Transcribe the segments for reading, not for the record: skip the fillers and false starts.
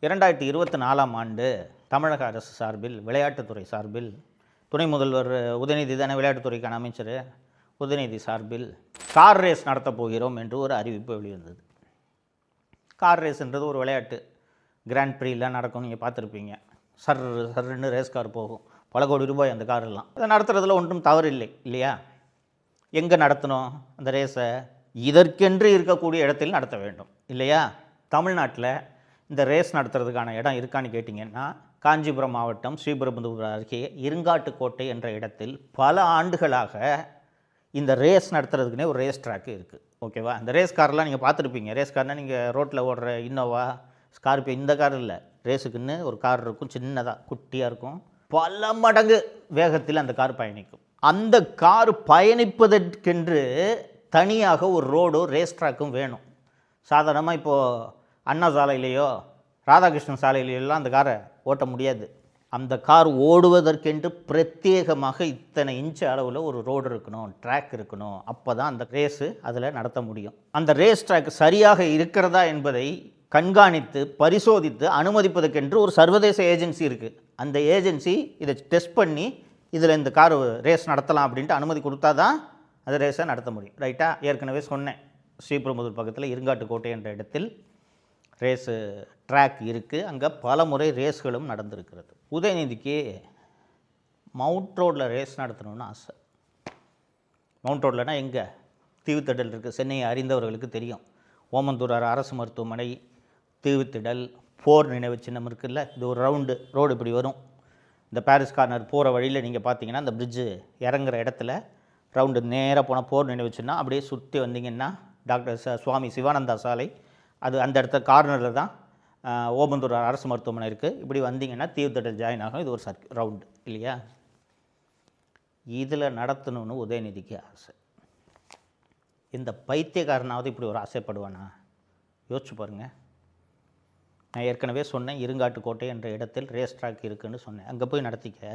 2024ஆம் ஆண்டு தமிழக அரசு சார்பில் விளையாட்டுத்துறை சார்பில் துணை முதல்வர் உதயநிதி தானே விளையாட்டுத்துறைக்கான அமைச்சர், உதயநிதி சார்பில் கார் ரேஸ் நடத்தப் போகிறோம் என்று ஒரு அறிவிப்பு வெளிவந்தது. கார் ரேஸ்ன்றது ஒரு விளையாட்டு. கிராண்ட் ப்ரீலாம் நடக்கும், நீங்கள் பார்த்துருப்பீங்க. சர்ன்னு ரேஸ் கார் போகும், பல கோடி ரூபாய் அந்த காரெல்லாம். அதை நடத்துறதுல ஒன்றும் தவறு இல்லை இல்லையா? எங்கே நடத்தணும் அந்த ரேஸை? இதற்கென்று இருக்கக்கூடிய இடத்தில் நடத்த வேண்டும் இல்லையா? தமிழ்நாட்டில் இந்த ரேஸ் நடத்துறதுக்கான இடம் இருக்கான்னு கேட்டிங்கன்னா, காஞ்சிபுரம் மாவட்டம் ஸ்ரீபெரும்புதூர் அருகே இருங்காட்டுக்கோட்டை என்ற இடத்தில் பல ஆண்டுகளாக இந்த ரேஸ் நடத்துறதுக்குனே ஒரு ரேஸ் ட்ராக்கு இருக்குது. ஓகேவா? அந்த ரேஸ் கார்லாம் நீங்கள் பார்த்துருப்பீங்க. ரேஸ் கார்னால் நீங்கள் ரோட்டில் ஓடுற இன்னோவா, ஸ்கார்பியோ, இந்த கார் இல்லை. ரேஸுக்குன்னு ஒரு கார் இருக்கும், சின்னதாக குட்டியாக இருக்கும். பல மடங்கு வேகத்தில் அந்த கார் பயணிக்கும். அந்த கார் பயணிப்பதற்கென்று தனியாக ஒரு ரோடு ரேஸ் ட்ராக்கும் வேணும். சாதாரணமாக இப்போது அண்ணா சாலையிலேயோ ராதாகிருஷ்ணன் சாலையிலையெல்லாம் அந்த காரை ஓட்ட முடியாது. அந்த கார் ஓடுவதற்கென்று பிரத்யேகமாக இத்தனை இன்ச்சு அளவில் ஒரு ரோடு இருக்கணும், ட்ராக் இருக்கணும். அப்போ தான் அந்த ரேஸு அதில் நடத்த முடியும். அந்த ரேஸ் ட்ராக் சரியாக இருக்கிறதா என்பதை கண்காணித்து பரிசோதித்து அனுமதிப்பதற்கென்று ஒரு சர்வதேச ஏஜென்சி இருக்குது. அந்த ஏஜென்சி இதை டெஸ்ட் பண்ணி இதில் இந்த கார் ரேஸ் நடத்தலாம் அப்படின்ட்டு அனுமதி கொடுத்தா தான் அந்த ரேஸை நடத்த முடியும். ரைட்டா? ஏற்கனவே சொன்னேன், ஸ்ரீபெரும்புதூர் பக்கத்தில் இருங்காட்டுக்கோட்டை என்ற இடத்தில் ரேஸு ட்ராக் இருக்குது. அங்கே பல முறை ரேஸ்களும் நடந்திருக்கிறது. உதயநிதிக்கு மவுண்ட் ரோடில் ரேஸ் நடத்தணும்னு ஆசை. மவுண்ட் ரோட்லனா எங்கே? தீவுத்திடல் இருக்குது. சென்னையை அறிந்தவர்களுக்கு தெரியும். ஓமந்தூரார் அரசு மருத்துவமனை, தீவுத்திடல், போர் நினைவு சின்னம் இருக்குல்ல, இது ஒரு ரோடு இப்படி வரும். இந்த பாரிஸ் கார்னர் போகிற வழியில் நீங்கள் பார்த்தீங்கன்னா அந்த பிரிட்ஜு இறங்குற இடத்துல ரவுண்டு நேராக போனால் போர் நினைவு சின்னம். அப்படியே சுற்றி வந்தீங்கன்னா டாக்டர் சுவாமி சிவானந்தா சாலை, அது அந்த இடத்துல கார்னரில் தான் ஓமந்தூர் அரசு மருத்துவமனை இருக்குது. இப்படி வந்தீங்கன்னா தீவுத்திடல் ஜாயின் ஆகும். இது ஒரு ரவுண்டு இல்லையா? இதில் நடத்தணும்னு உதயநிதிக்கு ஆசை. இந்த பைத்தியக்காரனாவது இப்படி ஒரு ஆசைப்படுவானா? யோசிச்சு பாருங்கள். நான் ஏற்கனவே சொன்னேன், இருங்காட்டுக்கோட்டை என்ற இடத்தில் ரேஸ் ட்ராக் இருக்குதுன்னு சொன்னேன். அங்கே போய் நடத்திக்க.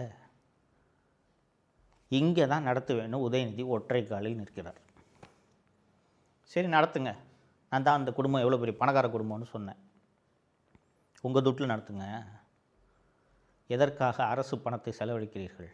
இங்கே தான் நடத்த வேணும். உதயநிதி ஒற்றை காலில் நிற்கிறார். சரி, நடத்துங்க. நான் தான் அந்த குடும்பம் எவ்வளோ பெரிய பணக்கார குடும்பம்னு சொன்னேன். உங்கள் துட்டில் நடத்துங்க. எதற்காக அரசு பணத்தை செலவழிக்கிறீர்கள்?